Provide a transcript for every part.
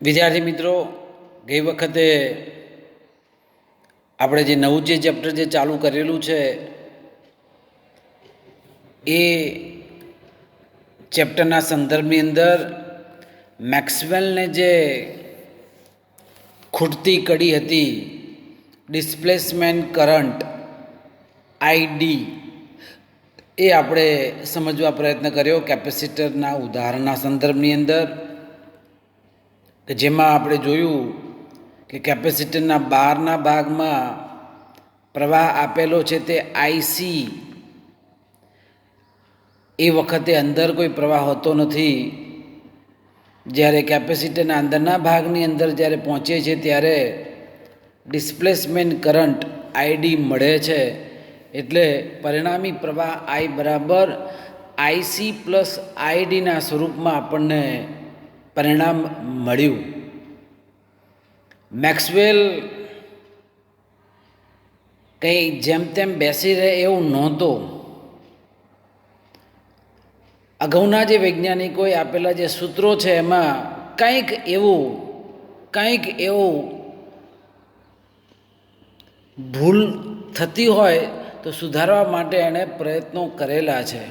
વિદ્યાર્થી મિત્રો, ગઈ વખતે આપણે જે નવું ચેપ્ટર જે ચાલુ કરેલું છે એ ચેપ્ટરના સંદર્ભની અંદર મેક્સવેલને જે ખૂટતી કડી હતી ડિસ્પ્લેસમેન્ટ કરંટ આઈડી એ આપણે સમજવા પ્રયત્ન કર્યો કેપેસિટરના ઉદાહરણના સંદર્ભની અંદર, કે જેમાં આપણે જોયું કે કેપેસિટરના બહારના ભાગમાં પ્રવાહ આપેલો છે તે આઈસી, એ વખતે અંદર કોઈ પ્રવાહ હોતો નથી. જ્યારે કેપેસિટરના અંદરના ભાગની અંદર જ્યારે પહોંચે છે ત્યારે ડિસ્પ્લેસમેન્ટ કરંટ આઈડી મળે છે. એટલે પરિણામી પ્રવાહ આઈ બરાબર આઈસી પ્લસ આઈડીના સ્વરૂપમાં આપણને પરિણામ મળ્યું. મેક્સવેલ કંઈ જેમ તેમ બેસી રહે એવું નહોતો. અગાઉના જે વૈજ્ઞાનિકોએ આપેલા જે સૂત્રો છે એમાં કંઈક એવું ભૂલ થતી હોય તો સુધારવા માટે એણે પ્રયત્નો કરેલા છે.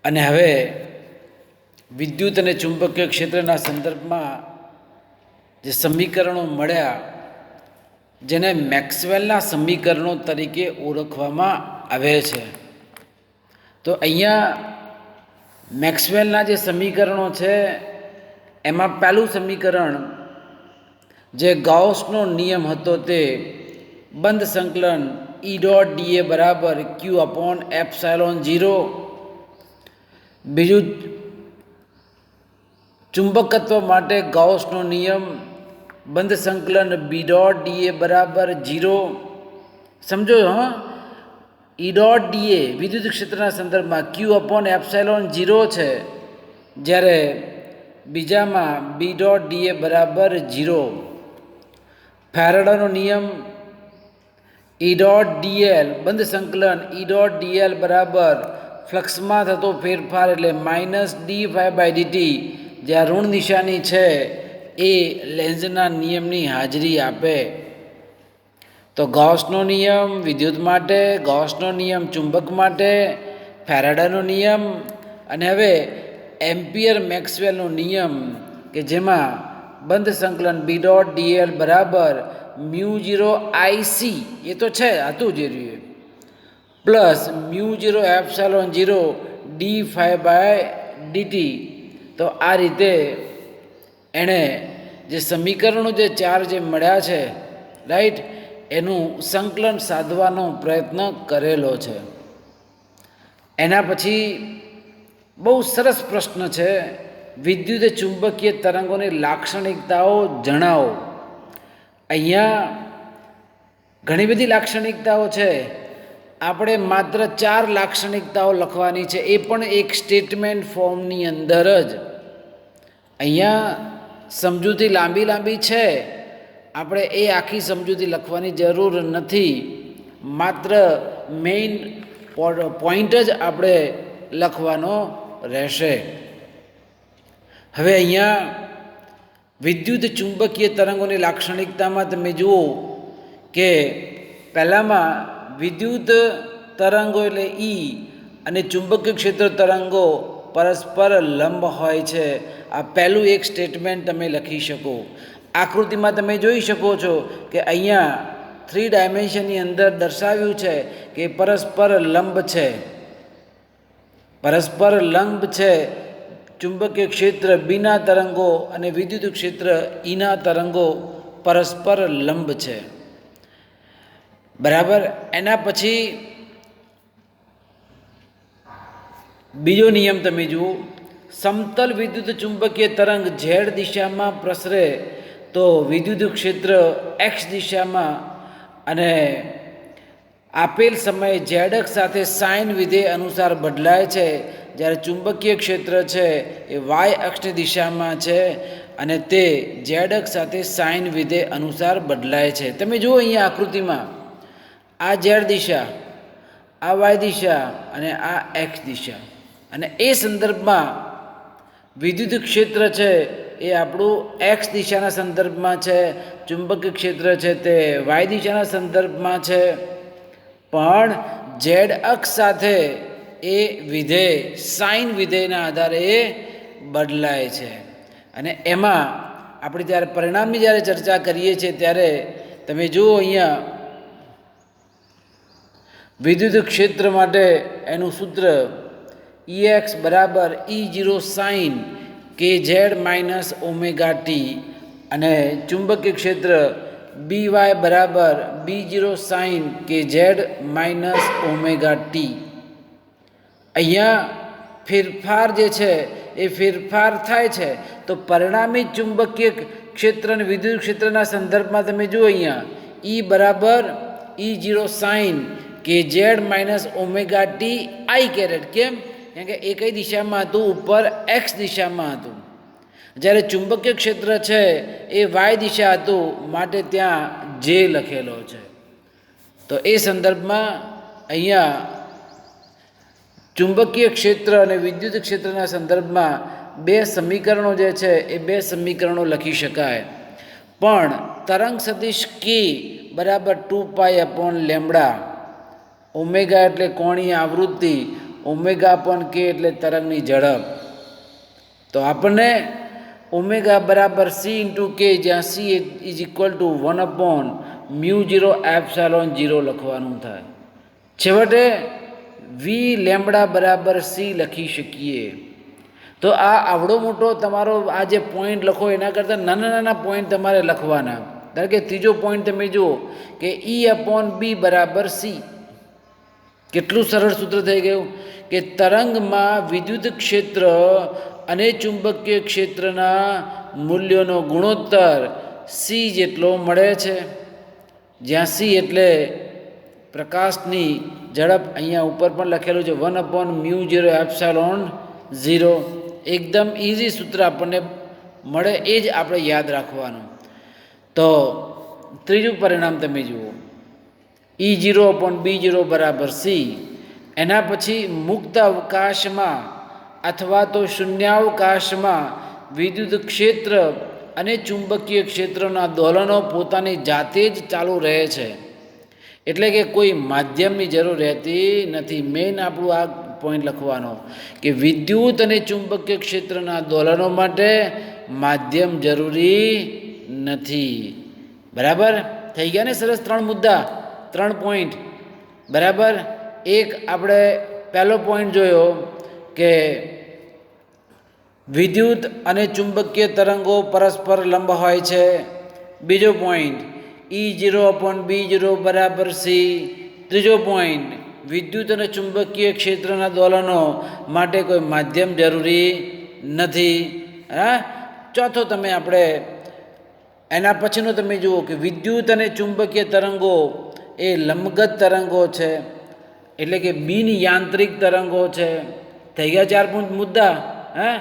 અને હવે વિદ્યુત અને ચુંબકીય ક્ષેત્રના સંદર્ભમાં જે સમીકરણો મળ્યા, જેને મેક્સવેલના સમીકરણો તરીકે ઓળખવામાં આવે છે, તો અહીંયા મેક્સવેલના જે સમીકરણો છે એમાં પહેલું સમીકરણ જે ગાઉસનો નિયમ હતો તે બંધ સંકલન ઈ ડોટ ડીએ બરાબર ક્યુ અપોન એપ્સાયલોન 0. બીજું, ચુંબકત્વ માટે ગાઉસનો નિયમ બંધ સંકલન બી ડોટ ડીએ બરાબર 0. સમજો ઈ ડોટ ડીએ વિદ્યુત ક્ષેત્રના સંદર્ભમાં ક્યુ અપોન એપ્સાયલોન 0 છે, જ્યારે બીજામાં બી ડોટ ડીએ બરાબર 0. ફેરાડેનો નિયમ ઈ ડોટ ડીએલ બંધ સંકલન ઈ ડોટ ડીએલ બરાબર ફ્લક્સમાં થતો ફેરફાર એટલે minus d y by dt, જ્યાં ઋણ નિશાની છે એ લેન્ઝના નિયમની હાજરી આપે. તો ગૌસનો નિયમ વિદ્યુત માટે, ગૌસનો નિયમ ચુંબક માટે, ફેરાડેનો નિયમ, અને હવે એમ્પિયર મેક્સવેલનો નિયમ, કે જેમાં બંધ સંકલન બી ડોટ ડીએલ બરાબર મ્યુ 0 આઈસી, એ તો છે હતું જે રહ્યું, plus mu 0 epsilon 0 d phi by dt. તો આ રીતે એણે જે સમીકરણો જે ચાર જે મળ્યા છે, રાઈટ, એનું સંકલન સાધવાનો પ્રયત્ન કરેલો છે. એના પછી બહુ સરસ પ્રશ્ન છે, વિદ્યુત ચુંબકીય તરંગોની લાક્ષણિકતાઓ જણાવો. અહીંયા ઘણી બધી લાક્ષણિકતાઓ છે, આપણે માત્ર 4 લાક્ષણિકતાઓ લખવાની છે, એ પણ એક સ્ટેટમેન્ટ ફોર્મની અંદર જ. અહીંયા સમજૂતી લાંબી છે, આપણે એ આખી સમજૂતી લખવાની જરૂર નથી, માત્ર મેઇન પોઈન્ટ જ આપણે લખવાનો રહેશે. હવે અહીંયા વિદ્યુત ચુંબકીય તરંગોની લાક્ષણિકતામાં તમે જુઓ કે પહેલામાં વિદ્યુત તરંગો એટલે ઈ અને ચુંબકીય ક્ષેત્ર તરંગો પરસ્પર લંબ હોય છે. આ પહેલું એક સ્ટેટમેન્ટ તમે લખી શકો. આકૃતિમાં તમે જોઈ શકો છો કે અહીંયા 3 ડાયમેન્શનની અંદર દર્શાવ્યું છે કે પરસ્પર લંબ છે. પરસ્પર લંબ છે ચુંબકીય ક્ષેત્ર બીના તરંગો અને વિદ્યુત ક્ષેત્ર ઈના તરંગો પરસ્પર લંબ છે. બરાબર. એના પછી બીજો નિયમ તમે જુઓ, સમતલ વિદ્યુત ચુંબકીય તરંગ ઝેડ દિશામાં પ્રસરે તો વિદ્યુત ક્ષેત્ર એક્સ દિશામાં અને આપેલ સમયે ઝેડ અક્ષ સાથે સાઇન વિધેય અનુસાર બદલાય છે, જ્યારે ચુંબકીય ક્ષેત્ર છે એ વાય અક્ષની દિશામાં છે અને તે ઝેડ અક્ષ સાથે સાઇન વિધેય અનુસાર બદલાય છે. તમે જુઓ અહીંયા આકૃતિમાં આ ઝેડ દિશા, આ વાય દિશા અને આ એક્સ દિશા, અને એ સંદર્ભમાં વિદ્યુત ક્ષેત્ર છે એ આપણું એક્સ દિશાના સંદર્ભમાં છે, ચુંબકીય ક્ષેત્ર છે તે વાય દિશાના સંદર્ભમાં છે, પણ ઝેડ અક્ષ સાથે એ વિધેય સાઇન વિધેયના આધારે એ બદલાય છે. અને એમાં આપણે જ્યારે પરિણામની જ્યારે ચર્ચા કરીએ છીએ ત્યારે તમે જુઓ અહીંયા વિદ્યુત ક્ષેત્ર માટે એનું સૂત્ર EX બરાબર E0 સાઇન કે ઝેડ માઇનસ ઓમેગા ટી, અને ચુંબકીય ક્ષેત્ર BY બરાબર B0 સાઇન કે ઝેડ માઇનસ ઓમેગા ટી. અહીંયા ફેરફાર જે છે એ ફેરફાર થાય છે તો પરિણામી ચુંબકીય ક્ષેત્ર અને વિદ્યુત ક્ષેત્રના સંદર્ભમાં તમે જુઓ અહીંયા E બરાબર E0 સાઇન કે z minus omega t i caret. કેમ? કારણ કે એ કઈ દિશામાં હતું? ઉપર એક્સ દિશામાં હતું. જ્યારે ચુંબકીય ક્ષેત્ર છે એ વાય દિશા હતું, માટે ત્યાં જે લખેલો છે. તો એ સંદર્ભમાં અહીંયા ચુંબકીય ક્ષેત્ર અને વિદ્યુત ક્ષેત્રના સંદર્ભમાં બે સમીકરણો જે છે એ બે સમીકરણો લખી શકાય. પણ તરંગ સદિશ કે બરાબર 2π/લેમ્બડા, ઓમેગા એટલે કોણીય આવૃત્તિ, ઓમેગા અપોન કે એટલે તરંગની ઝડપ. તો આપણને ઓમેગા બરાબર સી ઇન્ટુ કે, જ્યાં સી ઇઝ ઇક્વલ ટુ 1/μ0ε0 લખવાનું થાય. છેવટે વી લેમ્બડા બરાબર સી લખી શકીએ. તો આ આવડો મોટો તમારો આ જે પોઈન્ટ લખો એના કરતાં નાના નાના પોઈન્ટ તમારે લખવાના. ધારો કે ત્રીજો પોઈન્ટ તમે જુઓ કે E/B બરાબર સી. કેટલું સરળ સૂત્ર થઈ ગયું કે તરંગમાં વિદ્યુત ક્ષેત્ર અને ચુંબકીય ક્ષેત્રના મૂલ્યોનો ગુણોત્તર સી જેટલો મળે છે, જ્યાં સી એટલે પ્રકાશની ઝડપ. અહીંયા ઉપર પણ લખેલું છે 1/μ0ε0. એકદમ ઇઝી સૂત્ર આપણને મળે, એ જ આપણે યાદ રાખવાનું. તો ત્રીજું પરિણામ તમે જુઓ E0/B0 બરાબર સી. એના પછી મુક્ત અવકાશમાં અથવા તો શૂન્યાવકાશમાં વિદ્યુત ક્ષેત્ર અને ચુંબકીય ક્ષેત્રના દોલનો પોતાની જાતે જ ચાલુ રહે છે, એટલે કે કોઈ માધ્યમની જરૂર રહેતી નથી. મેઇન આપણું આ પોઈન્ટ લખવાનો કે વિદ્યુત અને ચુંબકીય ક્ષેત્રના દોલનો માટે માધ્યમ જરૂરી નથી. બરાબર થઈ ગયા ને? સરસ. 3 મુદ્દા, 3 પોઈન્ટ. બરાબર. એક આપણે પહેલો પોઈન્ટ જોયો કે વિદ્યુત અને ચુંબકીય તરંગો પરસ્પર લંબ હોય છે. બીજો પોઈન્ટ E0/B0 બરાબર સી. ત્રીજો પોઈન્ટ વિદ્યુત અને ચુંબકીય ક્ષેત્રના દોલનો માટે કોઈ માધ્યમ જરૂરી નથી. હા. ચોથો તમે આપણે એના પછીનો તમે જુઓ કે વિદ્યુત અને ચુંબકીય તરંગો એ લંબગત તરંગો છે, એટલે કે બિન યાંત્રિક તરંગો છે. થઈ ગયા 4 મુદ્દા. હા.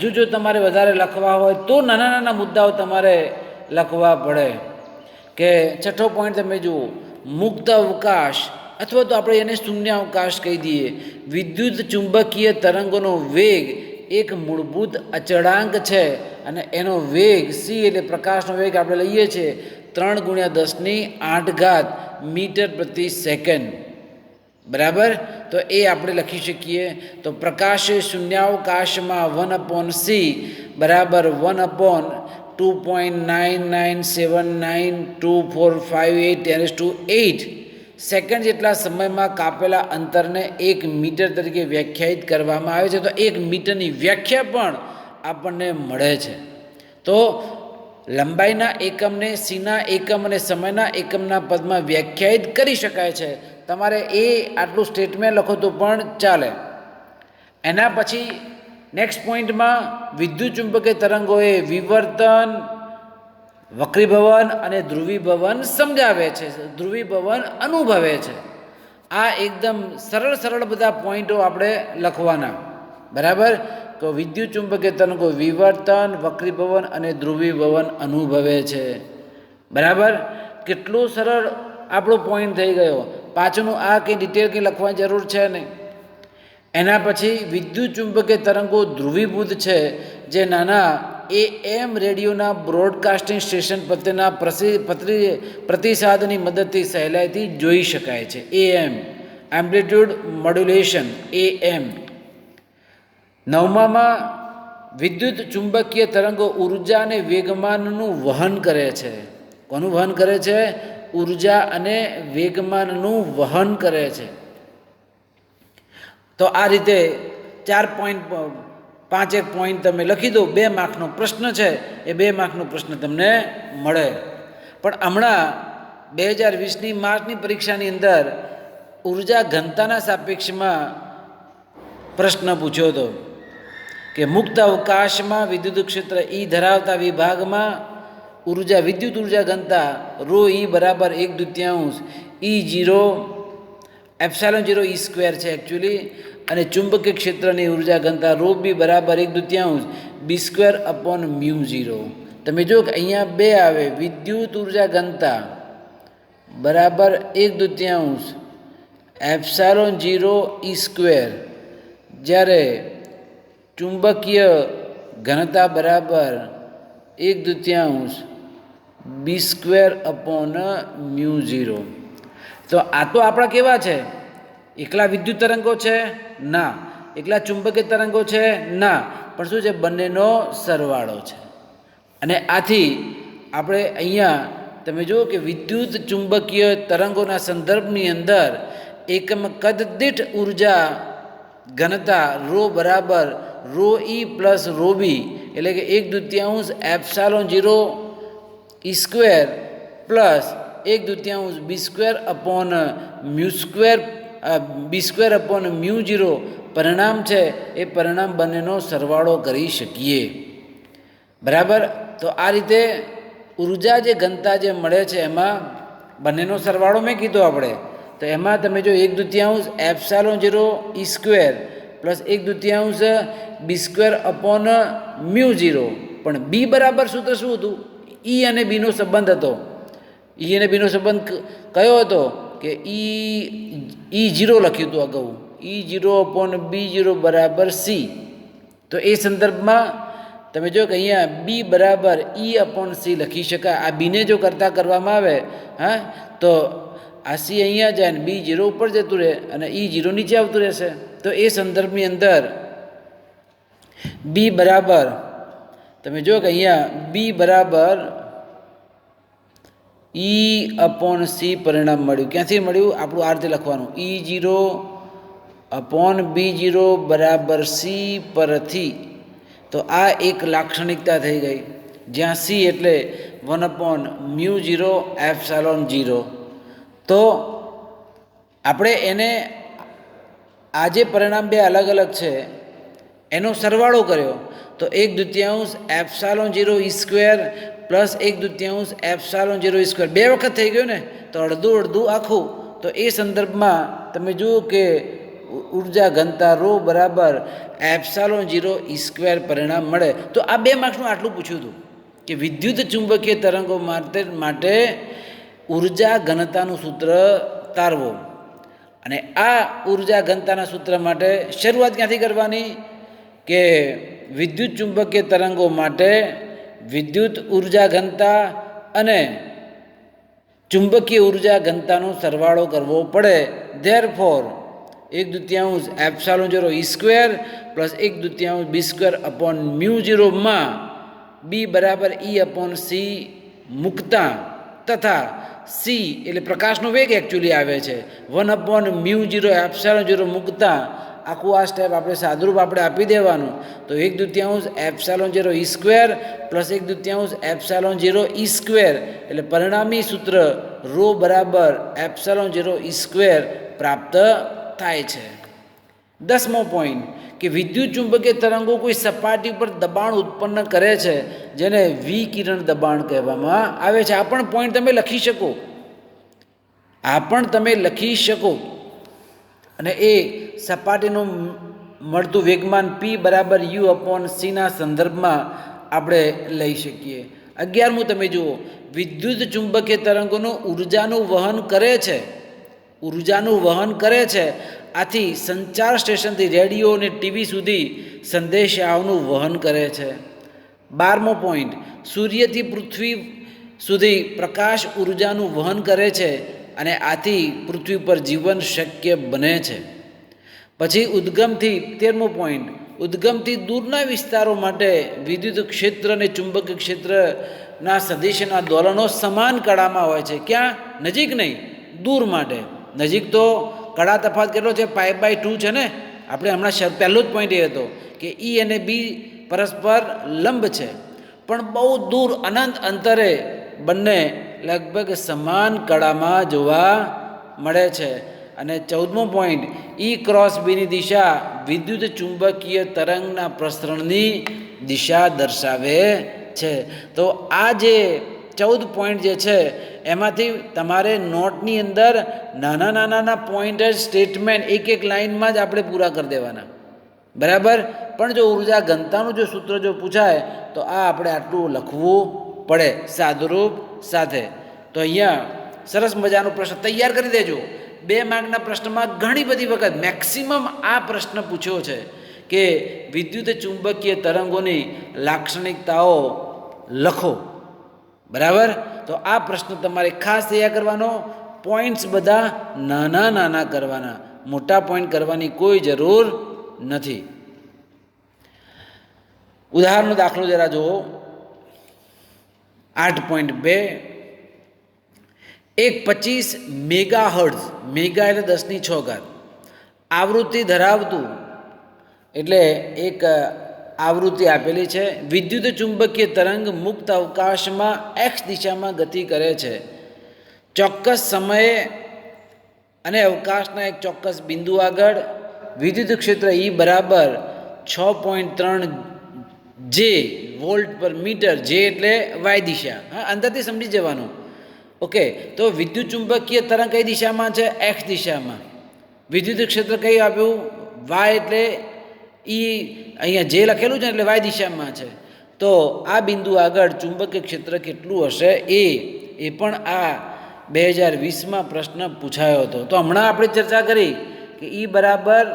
હજુ જો તમારે વધારે લખવા હોય તો નાના નાના મુદ્દાઓ તમારે લખવા પડે. કે છઠ્ઠો પોઈન્ટ તમે જુઓ મુક્ત અવકાશ અથવા તો આપણે એને શૂન્ય અવકાશ કહી દઈએ. વિદ્યુત ચુંબકીય તરંગોનો વેગ એક મૂળભૂત અચળાંક છે અને એનો વેગ સી એટલે પ્રકાશનો વેગ આપણે લઈએ છીએ 3×10⁸ મીટર પ્રતિ સેકન્ડ. બરાબર. તો એ આપણે લખી શકીએ. તો પ્રકાશે શૂન્યાવકાશમાં 1/c બરાબર 1/2.99792458 સેકન્ડ જેટલા સમયમાં કાપેલા અંતરને 1 મીટર તરીકે વ્યાખ્યાયિત કરવામાં આવે છે. તો 1 મીટરની વ્યાખ્યા પણ આપણને મળે છે. તો લંબાઈના એકમને સીના એકમ અને સમયના એકમના પદમાં વ્યાખ્યાયિત કરી શકાય છે. તમારે એ આટલું સ્ટેટમેન્ટ લખો તો પણ ચાલે. એના પછી નેક્સ્ટ પોઈન્ટમાં વિદ્યુત ચુંબકીય તરંગોએ વિવર્તન, વક્રીભવન અને ધ્રુવીભવન સમજાવે છે, ધ્રુવીભવન અનુભવે છે. આ એકદમ સરળ સરળ બધા પોઈન્ટો આપણે લખવાના. બરાબર. તો વિદ્યુત ચુંબકીય તરંગો વિવર્તન, વક્રીભવન અને ધ્રુવીભવન અનુભવે છે. બરાબર. કેટલું સરળ આપણો પોઈન્ટ થઈ ગયો. પાછળનું આ કંઈ ડિટેલ કંઈ લખવાની જરૂર છે નહીં. એના પછી વિદ્યુત ચુંબકીય તરંગો ધ્રુવીભૂત છે, જે નાના AM રેડિયોના બ્રોડકાસ્ટિંગ સ્ટેશન પ્રત્યેના પ્રતિસાદની મદદથી સહેલાઈથી જોઈ શકાય છે. AM amplitude modulation AM. 9માં વિદ્યુત ચુંબકીય તરંગો ઉર્જા અને વેગમાનનું વહન કરે છે. કોનું વહન કરે છે? ઉર્જા અને વેગમાનનું વહન કરે છે. તો આ રીતે 4 પોઈન્ટ 5 પોઈન્ટ તમે લખી દો. 2 માર્કનો પ્રશ્ન છે, એ 2 માર્કનો પ્રશ્ન તમને મળે. પણ હમણાં 2020ની માર્ચની પરીક્ષાની અંદર ઉર્જા ઘનતાના સાપેક્ષમાં પ્રશ્ન પૂછ્યો હતો કે મુક્ત અવકાશમાં વિદ્યુત ક્ષેત્ર E ધરાવતા વિભાગમાં વિદ્યુત ઉર્જા ઘનતા ρ E બરાબર 1/2 E0 ε0 E² છે એકચ્યુઅલી, અને ચુંબકીય ક્ષેત્રની ઉર્જા ઘનતા ρ B બરાબર 1/2 B²/μ0. તમે જો કે અહીંયા 2 આવે, વિદ્યુત ઉર્જા ઘનતા બરાબર 1/2 ε0 E², જ્યારે ચુંબકીય ઘનતા બરાબર 1/2 B²/μ0. તો આ તો આપણા કેવા છે? એકલા વિદ્યુત તરંગો છે? ના. એકલા ચુંબકીય તરંગો છે? ના. પણ શું છે? બંનેનો સરવાળો છે. અને આથી આપણે અહીંયા તમે જુઓ કે વિદ્યુત ચુંબકીય તરંગોના સંદર્ભની અંદર એકમ કદ દીઠ ઉર્જા ઘનતા ρ બરાબર ρ E પ્લસ ρ B, એટલે કે 1/2 ε0 E² પ્લસ 1/2 B²/μ0 પરિણામ છે. એ પરિણામ બંનેનો સરવાળો કરી શકીએ. બરાબર. તો આ રીતે ઉર્જા જે ઘનતા જે મળે છે એમાં બંનેનો સરવાળો મેં કીધો આપણે. તો એમાં તમે જો 1/2 ε0 E² પ્લસ 1/2 B²/μ0. પણ બી બરાબર સૂત્ર શું હતું? E અને બીનો સંબંધ હતો. E અને બીનો સંબંધ કયો હતો? કે E0 લખ્યું હતું અગાઉ. E0/B0 બરાબર C. તો એ સંદર્ભમાં તમે જો કે અહીંયા B બરાબર E/C લખી શકાય. આ બીને જો કરવામાં આવે તો આ C અહીંયા જાય ને B0 ઉપર જતું રહે અને E0 નીચે આવતું રહેશે. તો એ સંદર્ભની અંદર B બરાબર તમે જો કે અહીંયા B બરાબર E/C પરિણામ મળ્યું. ક્યાંથી મળ્યું? આપણું આ રીતે લખવાનું E0/B0 બરાબર C પરથી. તો આ એક લાક્ષણિકતા થઈ ગઈ, જ્યાં C એટલે 1/μ0 ε0. તો આપણે એને આ જે પરિણામ 2 અલગ અલગ છે એનો સરવાળો કર્યો તો 1/2 ε0 E² પ્લસ 1/2 ε0 E². 2 વખત થઈ ગયું ને, તો અડધું આખું. તો એ સંદર્ભમાં તમે જુઓ કે ઉર્જા ઘનતા ρ બરાબર ε0 E² પરિણામ મળે. તો આ 2 માર્ક્સનું આટલું પૂછ્યું હતું કે વિદ્યુત ચુંબકીય તરંગો માટે ઉર્જા ઘનતાનું સૂત્ર તારવો. અને આ ઉર્જા ઘનતાના સૂત્ર માટે શરૂઆત ક્યાંથી કરવાની? કે વિદ્યુત ચુંબકીય તરંગો માટે વિદ્યુત ઉર્જા ઘનતા અને ચુંબકીય ઉર્જા ઘનતાનો સરવાળો કરવો પડે. ધેરફોર 1/2 ε0 E² પ્લસ 1/2 B²/μ0 માં B બરાબર E/C મૂકતા તથા C એટલે પ્રકાશનો વેગ એકચ્યુઅલી આવે છે 1/μ0 ε0 મૂકતા આખું આ સ્ટેપ આપણે સાદુરૂપ આપણે આપી દેવાનું. તો 1/2 ε0 E² પ્લસ 1/2 ε0 E² એટલે પરિણામી સૂત્ર ρ બરાબર ε0 E² પ્રાપ્ત થાય છે. 10મો પોઈન્ટ કે વિદ્યુત ચુંબકીય તરંગો કોઈ સપાટી પર દબાણ ઉત્પન્ન કરે છે જેને વિકિરણ દબાણ કહેવામાં આવે છે. આ પણ પોઈન્ટ તમે લખી શકો. અને એ સપાટીનું મળતું વેગમાન P બરાબર U/C ના સંદર્ભમાં આપણે લઈ શકીએ. 11મું તમે જુઓ, વિદ્યુત ચુંબકીય તરંગોનું ઉર્જાનું વહન કરે છે. આથી સંચાર સ્ટેશનથી રેડિયો અને ટીવી સુધી સંદેશાઓનું વહન કરે છે. 12મો પોઈન્ટ, સૂર્યથી પૃથ્વી સુધી પ્રકાશ ઉર્જાનું વહન કરે છે અને આથી પૃથ્વી પર જીવન શક્ય બને છે. પછી ઉદ્ગમથી 13મો પોઈન્ટ, ઉદ્ગમથી દૂરના વિસ્તારો માટે વિદ્યુત ક્ષેત્ર અને ચુંબકીય ક્ષેત્રના સદિશના દોલનો સમાન કળામાં હોય છે. ક્યાં? નજીક નહીં, દૂર માટે. નજીક તો કળા તફાત કેટલો છે? π/2 છે ને. આપણે હમણાં પહેલો જ પોઈન્ટ એ હતો કે ઈ અને બી પરસ્પર લંબ છે, પણ બહુ દૂર અનંત અંતરે બંને લગભગ સમાન કળામાં જોવા મળે છે. અને 14મો પોઈન્ટ, ઈ ક્રોસ બીની દિશા વિદ્યુત ચુંબકીય તરંગના પ્રસરણની દિશા દર્શાવે છે. તો આ જે 14 પોઈન્ટ જે છે એમાંથી તમારે નોટની અંદર નાના નાના પોઈન્ટર સ્ટેટમેન્ટ એક લાઇનમાં જ આપણે પૂરા કરી દેવાના, બરાબર. પણ જો ઉર્જા ઘનતાનું જો સૂત્ર જો પૂછાય તો આ આપણે આટલું લખવું પડે સાદુરૂપ સાથે. તો અહીંયા સરસ મજાનો પ્રશ્ન તૈયાર કરી દેજો. 2 માર્કના પ્રશ્નમાં ઘણી બધી વખત મેક્સિમમ આ પ્રશ્ન પૂછ્યો છે કે વિદ્યુત ચુંબકીય તરંગોની લાક્ષણિકતાઓ લખો, બરાબર. તો આ પ્રશ્ન તમારે ખાસ તૈયાર કરવાનો. પોઈન્ટ્સ બધા નાના નાના કરવાના, મોટા પોઈન્ટ કરવાની કોઈ જરૂર નથી. ઉદાહરણનો દાખલો જરા જુઓ. 8.2, એક 25 મેગાહર્ટ્ઝ, મેગા એટલે 10⁶ આવૃત્તિ ધરાવતું, એટલે એક આવૃત્તિ આપેલી છે. વિદ્યુત ચુંબકીય તરંગ મુક્ત અવકાશમાં એક્સ દિશામાં ગતિ કરે છે. ચોક્કસ સમયે અને અવકાશના એક ચોક્કસ બિંદુ આગળ વિદ્યુત ક્ષેત્ર ઈ બરાબર 6.3 જે વોલ્ટ પર મીટર. જે એટલે વાય દિશા. હા, અંદરથી સમજી જવાનું. ઓકે, તો વિદ્યુત ચુંબકીય તરંગ કઈ દિશામાં છે? એક્સ દિશામાં. વિદ્યુત ક્ષેત્ર કઈ આપ્યું? વાય એટલે ઈ અહીંયા જે લખેલું છે એટલે વાય દિશામાં છે. તો આ બિંદુ આગળ ચુંબકીય ક્ષેત્ર કેટલું હશે એ પણ આ 2020માં પ્રશ્ન પૂછાયો હતો. તો હમણાં આપણે ચર્ચા કરી કે ઈ બરાબર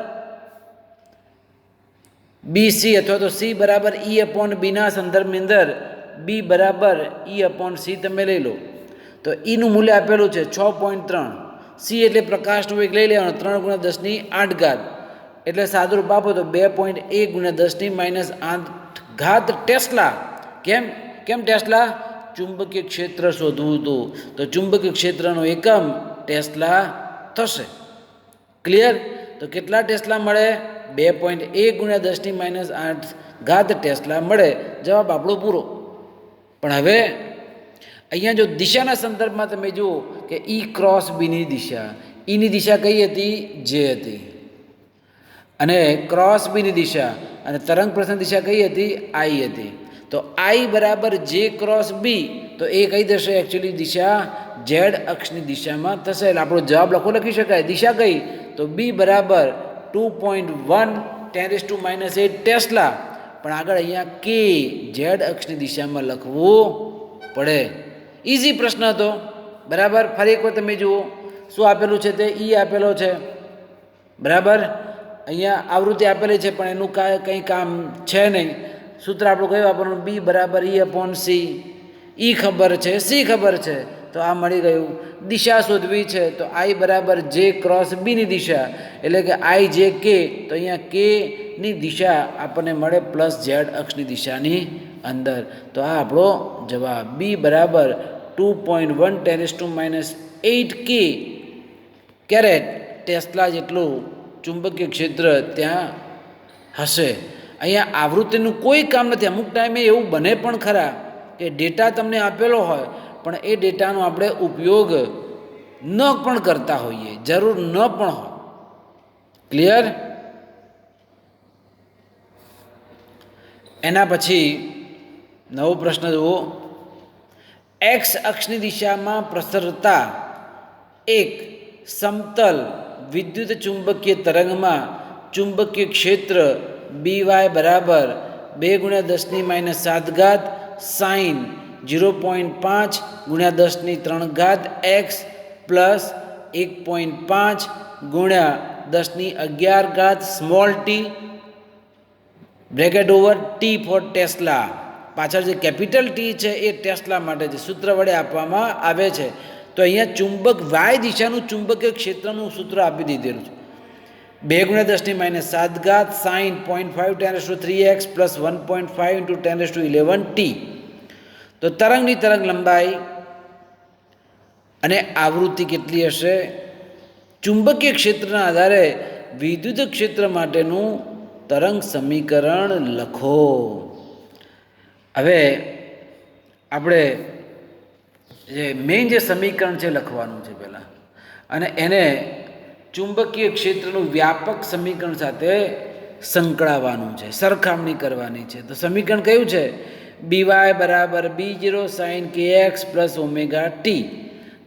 BC અથવા તો C બરાબર E/Bના સંદર્ભની અંદર B બરાબર E/C તમે લઈ લો. તો ઈનું મૂલ્ય આપેલું છે 6.3. C એટલે પ્રકાશનો વેગ લઈ લેવાનો 3 × 10⁸ એટલે સાદુરૂપ આપો તો 2.1 × 10⁻8 ટેસ્લા. કેમ ટેસ્લા? ચુંબકીય ક્ષેત્ર શોધવું હતું, તો ચુંબકીય ક્ષેત્રનો એકમ ટેસ્લા થશે. ક્લિયર? તો કેટલા ટેસ્લા મળે? 2.1 × 10⁻8 ટેસ્લા મળે. જવાબ આપણો પૂરો. પણ હવે અહીંયા જો દિશાના સંદર્ભમાં તમે જુઓ કે ઈ ક્રોસ બીની દિશા, ઈની દિશા કઈ હતી? જે હતી. અને ક્રોસ બીની દિશા અને તરંગ પ્રસરણ દિશા કઈ હતી? આઈ હતી. તો આઈ બરાબર જે ક્રોસ બી, તો એ કઈ થશે? એકચ્યુઅલી દિશા ઝેડ અક્ષની દિશામાં થશે. એટલે આપણો જવાબ લખી શકાય. દિશા કઈ? તો બી બરાબર 2.1 × 10⁻8 ટેસ્લા. પણ આગળ અહીંયા કે ઝેડ અક્ષની દિશામાં લખવું પડે. ઇઝી પ્રશ્ન હતો, બરાબર. ફરી એક વખત તમે જુઓ શું આપેલું છે તે ઈ આપેલો છે, બરાબર. અહીંયા આવૃત્તિ આપેલી છે પણ એનું કંઈ કામ છે નહીં. સૂત્ર આપણું કયું વાપરવાનું? બી બરાબર E/C. ઈ ખબર છે, સી ખબર છે, તો આ મળી ગયું. દિશા શોધવી છે તો આઈ બરાબર જે ક્રોસ બીની દિશા, એટલે કે આઈ જે કે, તો અહીંયા કેની દિશા આપણને મળે +Z અક્ષની દિશાની અંદર. તો આ આપણો જવાબ. બી બરાબર 2.1 × 10⁻8 કેરેટ ટેસ્લા જેટલું ચુંબકીય ક્ષેત્ર ત્યાં હશે. અહીંયા આવૃત્તિનું કોઈ કામ નથી. અમુક ટાઈમે એવું બને પણ ખરા કે ડેટા તમને આપેલો હોય પણ એ ડેટાનો આપણે ઉપયોગ ન પણ કરતા હોઈએ, જરૂર ન પણ હોય. ક્લિયર? એના પછી નવો પ્રશ્ન જુઓ. એક્સ અક્ષની દિશામાં પ્રસરતા એક સમતલ વિદ્યુત ચુંબકીય તરંગમાં ચુંબકીય ક્ષેત્ર BY બરાબર 2 × 10⁻7 sine 0.5 × 10⁻³ x plus 1.5 × 10⁻11 small t bracket over T for tesla પાછળ જે કેપિટલ ટી છે એ ટેસ્લા માટે છે, સૂત્ર વડે આપવામાં આવે છે. તો અહીંયા ચુંબક વાય દિશાનું ચુંબકીય ક્ષેત્રનું સૂત્ર આપી દીધેલું છે. 2 × 10⁻⁷ સાઇન 0.5 × 3x પ્લસ 1.5 × 10⁻11 t. તો તરંગની તરંગ લંબાઈ અને આવૃત્તિ કેટલી હશે? ચુંબકીય ક્ષેત્રના આધારે વિદ્યુત ક્ષેત્ર માટેનું તરંગ સમીકરણ લખો. હવે આપણે મેઇન જે સમીકરણ છે લખવાનું છે પહેલાં, અને એને ચુંબકીય ક્ષેત્રનું વ્યાપક સમીકરણ સાથે સંકળાવવાનું છે, સરખામણી કરવાની છે. તો સમીકરણ કયું છે? BY બરાબર B0 sine kx plus omega t.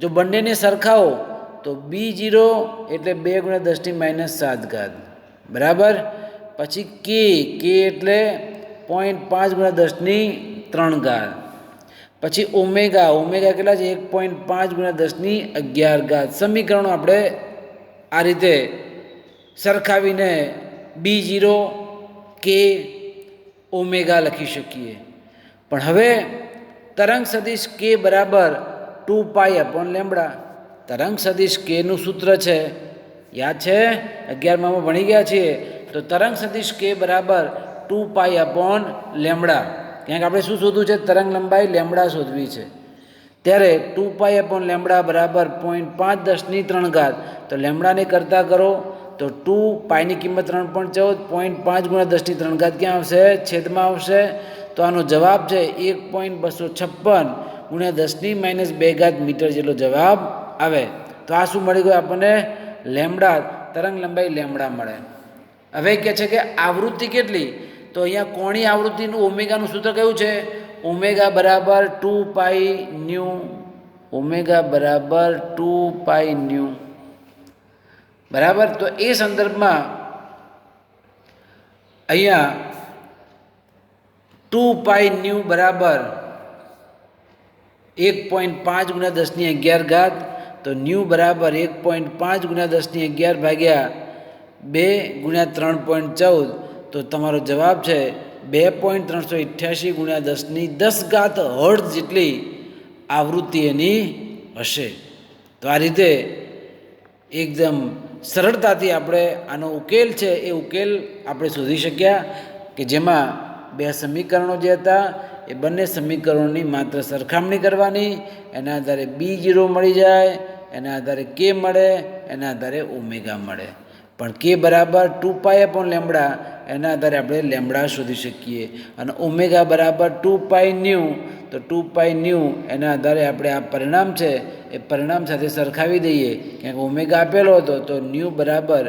જો બંનેને સરખાવો તો B0 એટલે 2 × 10⁻⁷ બરાબર. પછી k એટલે 0.5 × 10⁻3. પછી ઓમેગા કેટલા છે? 1.5 × 10⁻11. સમીકરણો આપણે આ રીતે સરખાવીને B0 k ઓમેગા લખી શકીએ. પણ હવે તરંગ સદિશ k બરાબર 2π/λ. તરંગ સદિશ k નું સૂત્ર છે, યાદ છે? 11માં ભણી ગયા છીએ. તો તરંગ સદિશ k બરાબર 2π/λ. ક્યાંક આપણે શું શોધવું છે? તરંગ લંબાઈ લેમડા શોધવી છે. ત્યારે 2π/λ બરાબર 0.5 × 10⁻3. તો લેમડાને કરતા કરો તો 2πની કિંમત 3.14, 0.5 × 10⁻3 ક્યાં આવશે? છેદમાં આવશે. તો આનો જવાબ છે 1.256 × 10⁻2 મીટર જેટલો જવાબ આવે. તો આ શું મળી ગયું આપણને? લેમડા, તરંગ લંબાઈ લેમડા મળે. હવે કહે છે કે આવૃત્તિ કેટલી? તો અહીંયા કોણી આવૃત્તિનું ઓમેગાનું સૂત્ર કયું છે? ઓમેગા બરાબર 2πν. ઓમેગા બરાબર 2πν બરાબર. તો એ સંદર્ભમાં અહીંયા 2πν બરાબર 1.5 × 10⁻11. તો ન્યૂ બરાબર 1.5 × 10⁻11 ભાગ્યા 2 × 3.14. તો તમારો જવાબ છે 2.388 × 10⁻10 હર્ટ્ઝ જેટલી આવૃત્તિ એની હશે. તો આ રીતે એકદમ સરળતાથી આપણે આનો ઉકેલ છે એ ઉકેલ આપણે શોધી શક્યા, કે જેમાં બે સમીકરણો જે હતા એ બંને સમીકરણોની માત્ર સરખામણી કરવાની. એના આધારે B0 મળી જાય, એના આધારે k મળે, એના આધારે ઓમેગા મળે. પણ k બરાબર 2π/λ એના આધારે આપણે લેમડા શોધી શકીએ. અને ઓમેગા બરાબર 2πν. તો 2πν એના આધારે આપણે આ પરિણામ છે એ પરિણામ સાથે સરખાવી દઈએ. ક્યાંક ઓમેગા આપેલો હતો તો ન્યૂ બરાબર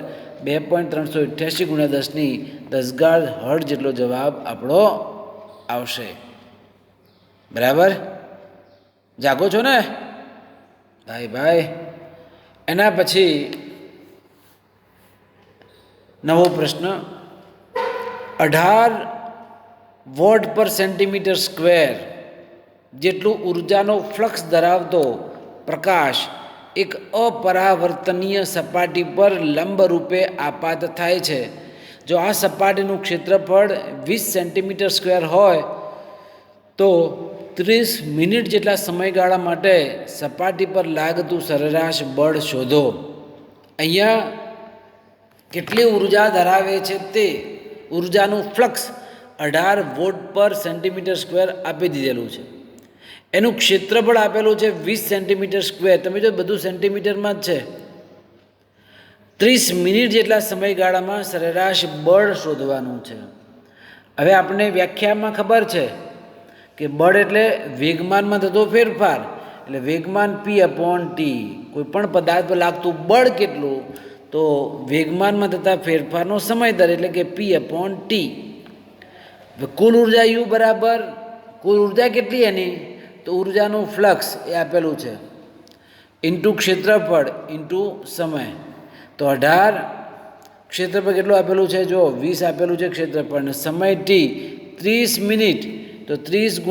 2.388 × 10⁻10 હર્ટ્ઝ જેટલો જવાબ આપણો આવશે. બરાબર? જાગો છો ને ભાઈ? એના પછી નવો પ્રશ્ન, 18 વોટ/સેન્ટીમીટર² જેટલું ઉર્જાનો ફ્લક્સ ધરાવતો પ્રકાશ એક અપરાવર્તનીય સપાટી પર લંબરૂપે આપાત થાય છે. જો આ સપાટીનું ક્ષેત્રફળ 20 સેન્ટીમીટર² હોય તો 30 મિનિટ જેટલા સમયગાળા માટે સપાટી પર લાગતું સરેરાશ બળ શોધો. અહીંયા કેટલી ઉર્જા ધરાવે છે તે ઉર્જાનું ફ્લક્સ 18 વોટ/સેન્ટીમીટર² આપી દીધેલું છે. એનું ક્ષેત્રફળ આપેલું છે 20 સેન્ટીમીટર². તમે જો બધું સેન્ટીમીટરમાં જ છે. 30 મિનિટ જેટલા સમયગાળામાં સરેરાશ બળ શોધવાનું છે. હવે આપણને વ્યાખ્યામાં ખબર છે કે બળ એટલે વેગમાનમાં થતો ફેરફાર. એટલે વેગમાન P/T. કોઈ પણ પદાર્થ પર લાગતું બળ કેટલું? તો વેગમાનમાં થતા ફેરફારનો સમય દર એટલે કે P/T. કુલ ઉર્જા U બરાબર, કુલ ઉર્જા કેટલી એની? તો ઉર્જાનું ફ્લક્સ એ આપેલું છે ઇન્ટુ ક્ષેત્રફળ ઇન્ટુ સમય. તો 18 ક્ષેત્રફળ કેટલું આપેલું છે? જો 20 આપેલું છે ક્ષેત્રફળ, અને સમય T 30 મિનિટ. તો 30 ×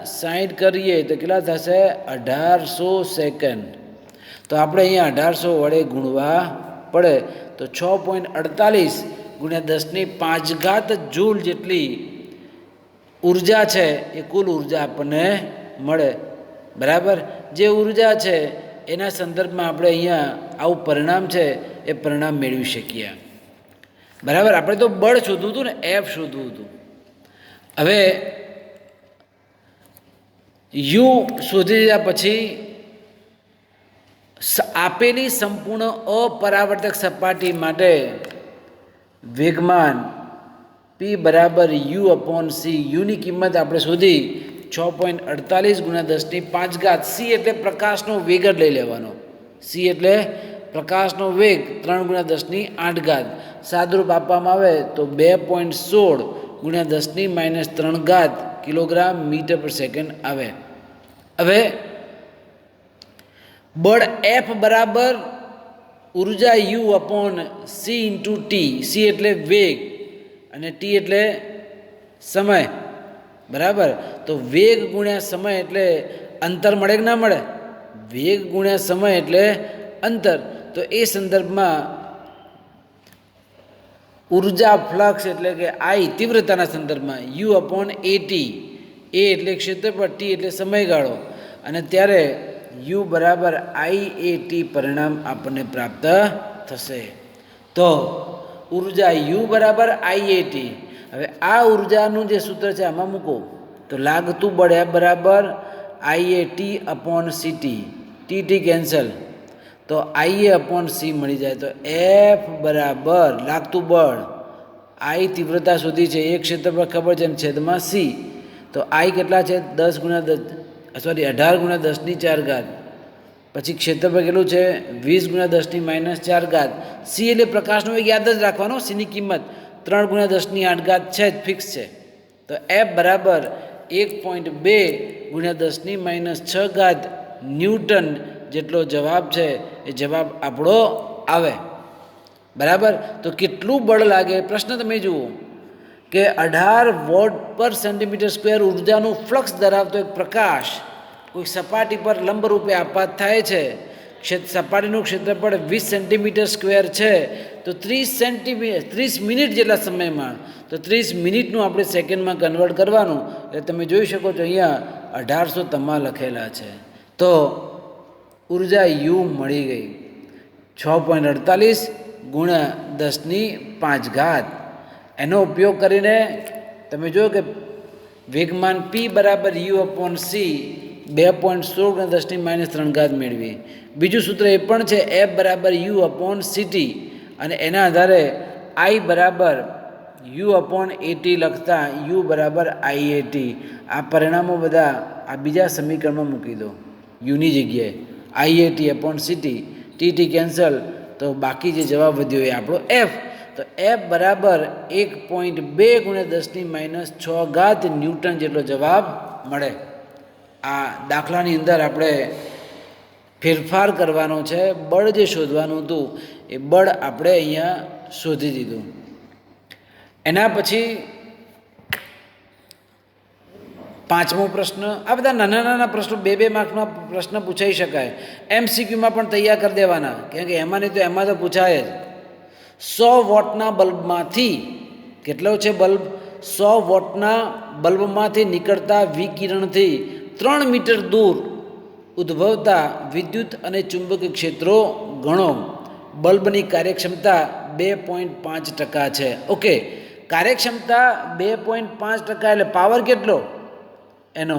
60 કરીએ તો કેટલા થશે? 1800 સેકન્ડ. તો આપણે અહીંયા 1800 વડે ગુણવા પડે તો 6.48 × 10⁵ જૂલ જેટલી ઉર્જા છે એ કુલ ઉર્જા આપણને મળે, બરાબર. જે ઉર્જા છે એના સંદર્ભમાં આપણે અહીંયા આવું પરિણામ છે એ પરિણામ મેળવી શકીએ, બરાબર. આપણે તો બળ શોધવું હતું ને, એફ શોધવું હતું. હવે યુ શોધી દીધા પછી આપેલી સંપૂર્ણ અપરાવર્તક સપાટી માટે વેગમાન પી બરાબર યુ અપોન સી. યુની કિંમત આપણે શોધી 6.48 ગુણ્યા 10⁵ સી એટલે પ્રકાશનો વેગ જ લઈ લેવાનો. સી એટલે પ્રકાશનો વેગ 3 ગુણ્યા 10⁸ સાદરૂપ આપવામાં આવે તો 2.16 ગુણ્યા 10⁻³ કિલોગ્રામ મીટર પર સેકન્ડ આવે. હવે બળ એફ બરાબર ઉર્જા you upon C into T. C એટલે વેગ અને ટી એટલે સમય, બરાબર. તો વેગ ગુણ્યા સમય એટલે અંતર મળે કે ના મળે? વેગ ગુણ્યા સમય એટલે અંતર. તો એ સંદર્ભમાં ઉર્જા ફ્લક્સ એટલે કે આઈ તીવ્રતાના સંદર્ભમાં યુ અપોન એટી. એ એટલે ક્ષેત્રફળ, ટી એટલે સમયગાળો, અને ત્યારે યુ બરાબર આઈ એ ટી પરિણામ આપણને પ્રાપ્ત થશે. તો ઉર્જા યુ બરાબર આઈ એ ટી. હવે આ ઉર્જાનું જે સૂત્ર છે આમાં મૂકો તો લાગતું બળ એફ બરાબર i a t upon c t. T t cancel, તો આઈ એ અપોન સી મળી જાય. તો એફ બરાબર લાગતું બળ, આઈ તીવ્રતા સુધી છે, એક ક્ષેત્રફળ ખબર છે, છેદમાં સી. તો આઈ કેટલા છે? 18 ગુણ્યા 10⁻⁴. પછી ક્ષેત્રફળ કેટલું છે? 20 ગુણ્યા 10⁻⁴. સી એટલે પ્રકાશનો વેગ યાદ જ રાખવાનો, સીની કિંમત 3 ગુણ્યા 10⁸ છે જ, ફિક્સ છે. તો એફ બરાબર 1.2 ગુણ્યા 10⁻⁶ ન્યૂટન જેટલો જવાબ છે એ જવાબ આપણો આવે, બરાબર. તો કેટલું બળ લાગે પ્રશ્ન તમે જુઓ કે 18 વોટ પર સેન્ટીમીટર સ્ક્વેર ઉર્જાનું ફ્લક્સ ધરાવતો એક પ્રકાશ કોઈ સપાટી પર લંબરૂપે આપાત થાય છે. સપાટીનું ક્ષેત્રફળ 20 સેન્ટીમીટર સ્ક્વેર છે, તો 30 મિનિટ જેટલા સમયમાં, તો 30 મિનિટનું આપણે સેકન્ડમાં કન્વર્ટ કરવાનું. એટલે તમે જોઈ શકો છો અહીંયા 1800 તમા લખેલા છે. તો ઉર્જા યુ મળી ગઈ 6.48 ગુણ્યા 10⁵. એનો ઉપયોગ કરીને તમે જો કે વેગમાન પી બરાબર યુ અપોન સી 2.16 ગુણ્યા 10⁻³ મેળવી. બીજું સૂત્ર એ પણ છે એફ બરાબર યુ અપોન સીટી, અને એના આધારે આઈ બરાબર યુ અપોન એટી લખતા યુ બરાબર આઈ એટી. આ પરિણામો બધા આ બીજા સમીકરણમાં મૂકી દો યુની જગ્યાએ. I a t upon c t, t t cancel, તો બાકી જે જવાબ વધ્યો એ આપણો એફ. તો એફ બરાબર 1.2 ગુણ્યા 10⁻⁶ ન્યૂટન જેટલો જવાબ મળે. આ દાખલાની અંદર આપણે ફેરફાર કરવાનો છે, બળ જે શોધવાનું હતું એ બળ આપણે અહીંયા શોધી દીધું. એના પછી 5મો પ્રશ્ન. આ બધા નાના નાના પ્રશ્નો 2 માર્કના પ્રશ્ન પૂછાઈ શકાય, MCQમાં પણ તૈયાર કરી દેવાના, કેમ કે એમાં નહીં તો એમાં તો પૂછાય જ. 100 વોટના બલ્બમાંથી, કેટલો છે બલ્બ? 100 વોટના બલ્બમાંથી નીકળતા વિકિરણથી 3 મીટર દૂર ઉદ્ભવતા વિદ્યુત અને ચુંબકીય ક્ષેત્રો ગણો. બલ્બની કાર્યક્ષમતા 2.5% છે. ઓકે, કાર્યક્ષમતા 2.5% એટલે પાવર કેટલો? એનો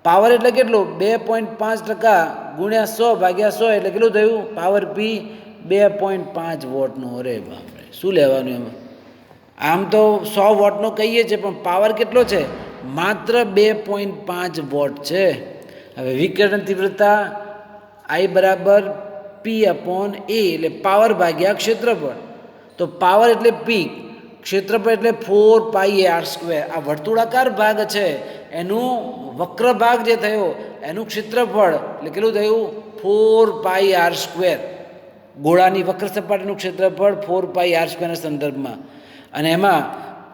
પાવર એટલે કેટલો? 2.5% ગુણ્યા 100 ભાગ્યા 100 એટલે કેટલું થયું? પાવર પી 2.5 વોટનો. અરે બાપરે, શું લેવાનું એમાં? આમ તો 100 વોટનો કહીએ છીએ, પણ પાવર કેટલો છે? માત્ર 2.5 વોટ છે. હવે વિકિરણ તીવ્રતા આઈ બરાબર પી અપોન એ એટલે પાવર ભાગ્યા ક્ષેત્રફળ. તો પાવર એટલે પી, ક્ષેત્રફળ એટલે 4πr². આ વર્તુળાકાર ભાગ છે એનું વક્ર ભાગ જે થયો એનું ક્ષેત્રફળ એટલે કેટલું થયું? 4πr². ગોળાની વક્ર સપાટીનું ક્ષેત્રફળ 4πr² સંદર્ભમાં, અને એમાં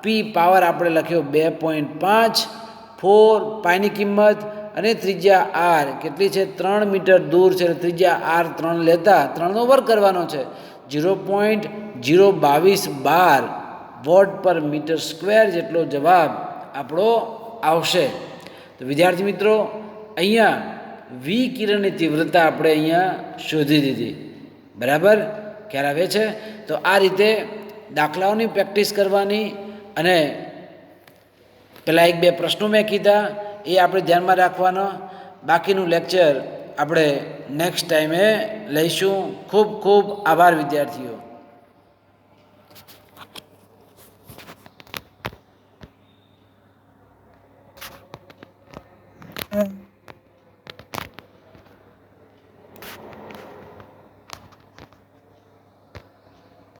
પી પાવર આપણે લખ્યો 2.5, 4 પાઈની કિંમત અને ત્રિજ્યા આર કેટલી છે? 3 મીટર દૂર છે, ત્રિજ્યા આર 3 લેતા 3નો વર્ગ કરવાનો છે. 0.02212 વોટ પર મીટર સ્ક્વેર જેટલો જવાબ આપણો આવશે. તો વિદ્યાર્થી મિત્રો અહીંયા વિકિરણની તીવ્રતા આપણે અહીંયા શોધી દીધી. બરાબર, ખ્યાલ આવે છે? તો આ રીતે દાખલાઓની પ્રેક્ટિસ કરવાની અને પેલા એક બે પ્રશ્નો મેં કીધા એ આપણે ધ્યાનમાં રાખવાનો. બાકીનું લેક્ચર આપણે નેક્સ્ટ ટાઈમે લઈશું. ખૂબ ખૂબ આભાર વિદ્યાર્થીઓ. Mm.